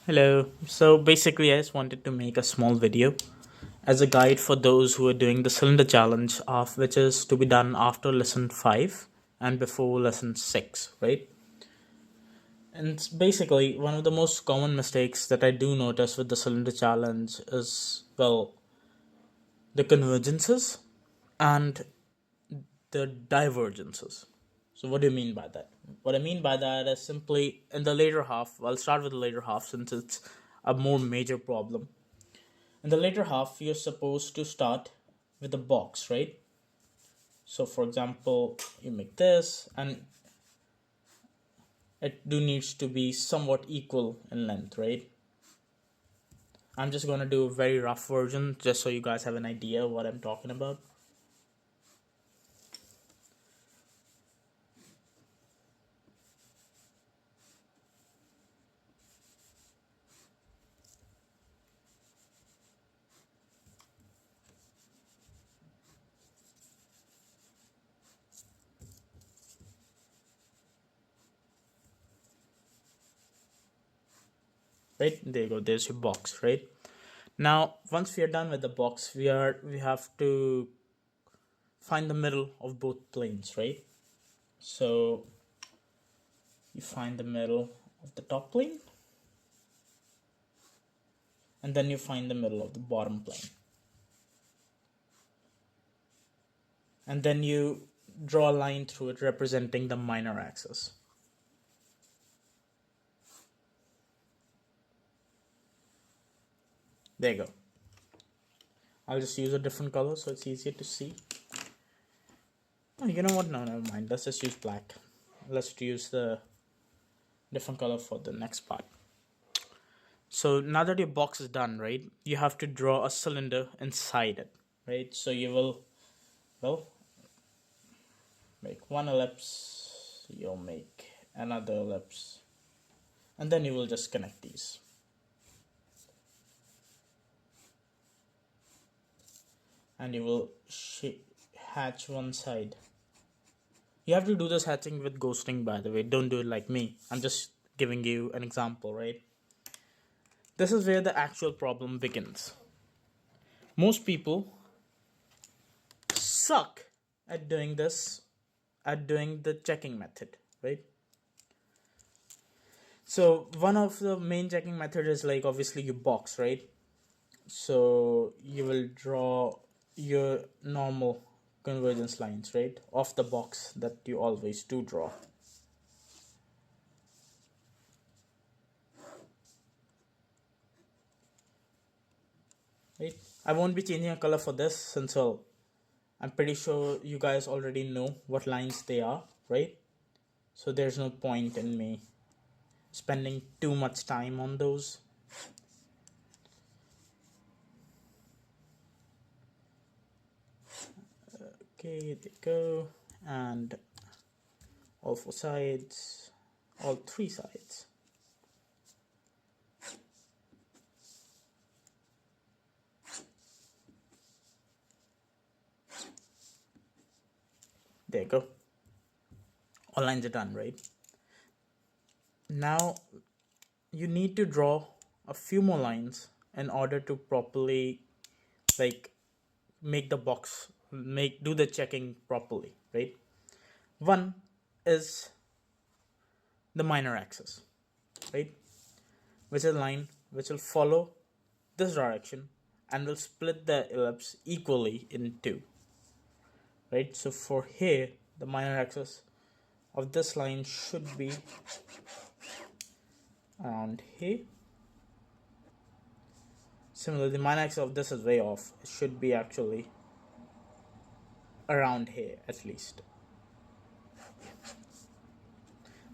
Hello. So basically, I just wanted to make a small video as a guide for those who are doing the cylinder challenge, of which is to be done after lesson 5 and before lesson 6, right? And it's basically one of the most common mistakes that I do notice with the cylinder challenge is, well, the convergences and the divergences. So what do you mean by that? What I mean by that is simply in the later half, I'll start with the later half since it's a more major problem. In the later half, you're supposed to start with a box, right? So for example, you make this and it do needs to be somewhat equal in length, right? I'm just going to do a very rough version just so you guys have an idea what I'm talking about. Right, there you go, there's your box, right? Now once we are done with the box, we have to find the middle of both planes, right? So you find the middle of the top plane and then you find the middle of the bottom plane, and then you draw a line through it representing the minor axis. There you go. I'll just use a different color so it's easier to see. Oh, you know what? No, never mind. Let's just use black. Let's use the different color for the next part. So now that your box is done, right, you have to draw a cylinder inside it, right? So you will, well, make one ellipse, you'll make another ellipse, and then you will just connect these. And you will hatch one side. You have to do this hatching with ghosting, by the way. Don't do it like me. I'm just giving you an example, right? This is where the actual problem begins. Most people suck at doing this, at doing the checking method, right? So one of the main checking method is like obviously your box, right? So you will draw your normal convergence lines, right, off the box that you always do draw. Right, I won't be changing a color for this since, well, I'm pretty sure you guys already know what lines they are, right? So there's no point in me spending too much time on those. Okay, there you go. And all 4 sides, all 3 sides. There you go. All lines are done, right? Now you need to draw a few more lines in order to properly, like, make the box, do the checking properly, right? One is the minor axis, right, which is a line which will follow this direction and will split the ellipse equally in two, right? So for here, the minor axis of this line should be around here. Similarly, the minor axis of this is way off. It should be actually around here at least.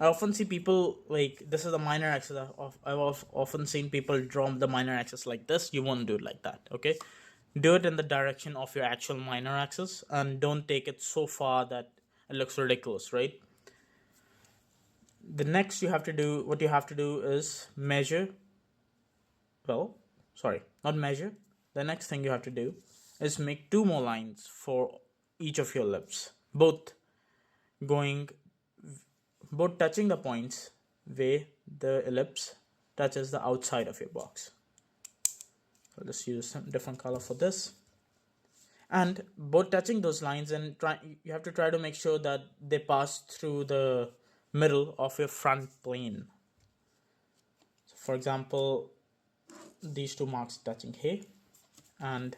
I often see people like, this is the minor axis. I've often seen people draw the minor axis like this. You won't do it like that, okay? Do it in the direction of your actual minor axis and don't take it so far that it looks ridiculous, right? The next what you have to do is measure, well, sorry, not measure. The next thing you have to do is make 2 more lines for each of your ellipse, both touching the points where the ellipse touches the outside of your box. I'll just use some different color for this. And both touching those lines, and you have to try to make sure that they pass through the middle of your front plane. So for example, these two marks touching here, and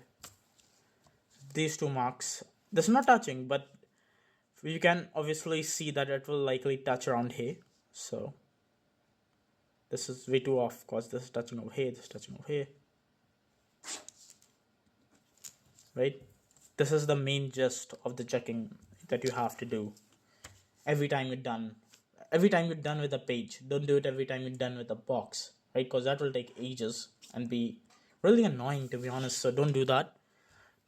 these two marks, this is not touching, but you can obviously see that it will likely touch around here. So this is way too off because this is touching over here, this is touching over here, right? This is the main gist of the checking that you have to do every time you're done. Every time you're done with a page, don't do it every time you're done with a box, right? Because that will take ages and be really annoying, to be honest. So don't do that.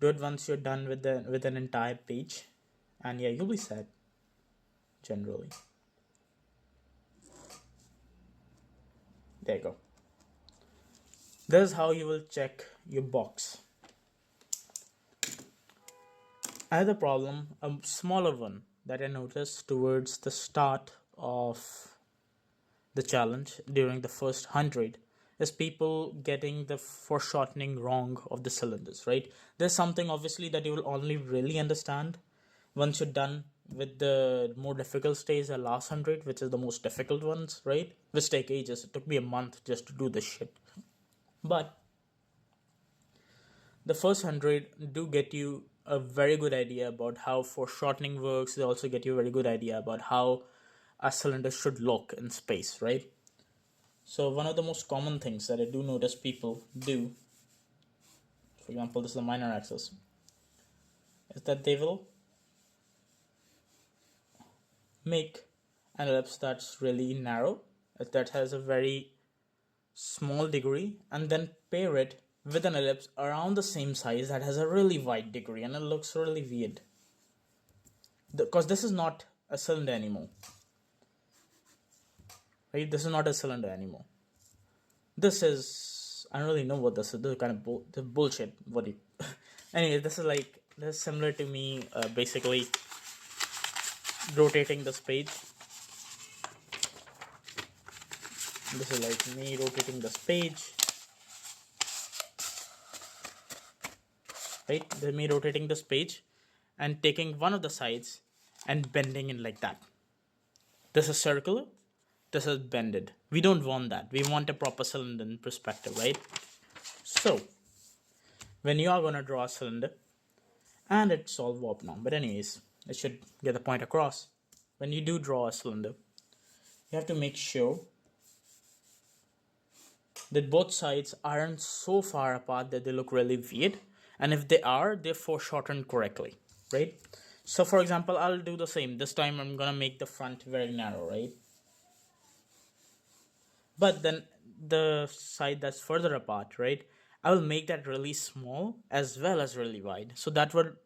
Do it once you're done with an entire page, and yeah, you'll be set generally. There you go. This is how you will check your box. Another problem, a smaller one that I noticed towards the start of the challenge during the first 100 is people getting the foreshortening wrong of the cylinders, right? There's something obviously that you will only really understand once you're done with the more difficult stage, the last 100, which is the most difficult ones, right? Which take ages. It took me a month just to do this shit. But the first 100 do get you a very good idea about how foreshortening works. They also get you a very good idea about how a cylinder should look in space, right? So one of the most common things that I do notice people do, for example, this is the minor axis, is that they will make an ellipse that's really narrow, that has a very small degree, and then pair it with an ellipse around the same size that has a really wide degree, and it looks really weird. Because this is not a cylinder anymore. Right? This is not a cylinder anymore. This is, I don't really know what this is. This is kind of bullshit. What do you anyway, this is similar to me basically rotating this page. This is like me rotating this page, right? This is me rotating this page and taking one of the sides and bending it like that. This is circular, this is bended. We don't want that. We want a proper cylinder in perspective, right? So when you are going to draw a cylinder, and it's all warped now, but anyways, it should get the point across. When you do draw a cylinder, you have to make sure that both sides aren't so far apart that they look really weird, and if they are, they're foreshortened correctly, right? So for example, I'll do the same. This time I'm gonna make the front very narrow, right? But then the side that's further apart, right, I will make that really small as well as really wide, so that would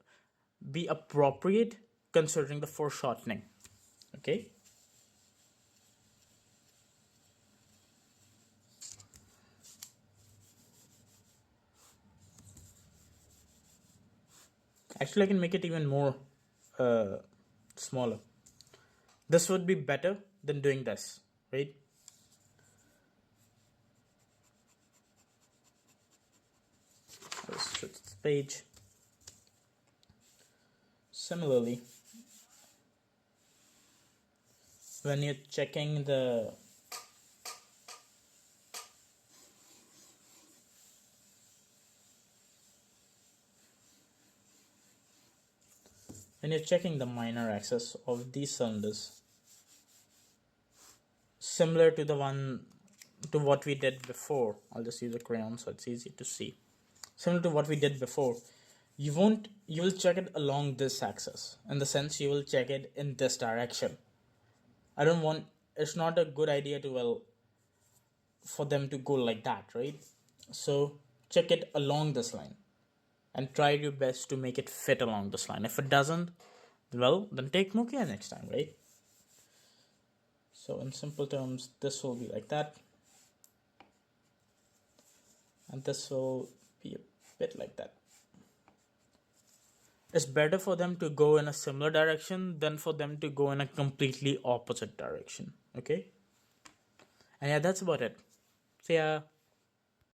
be appropriate considering the foreshortening. Okay. Actually, I can make it even more smaller. This would be better than doing this, right? Let's switch this page. Similarly, when you're checking the minor axis of these cylinders, similar to what we did before, I'll just use a crayon so it's easy to see. Similar to what we did before, you will check it along this axis, in the sense you will check it in this direction. It's not a good idea for them to go like that, right? So check it along this line and try your best to make it fit along this line. If it doesn't, well, then take more care next time, right? So in simple terms, this will be like that, and this will be a bit like that. It's better for them to go in a similar direction than for them to go in a completely opposite direction. Okay? And yeah, that's about it. See ya.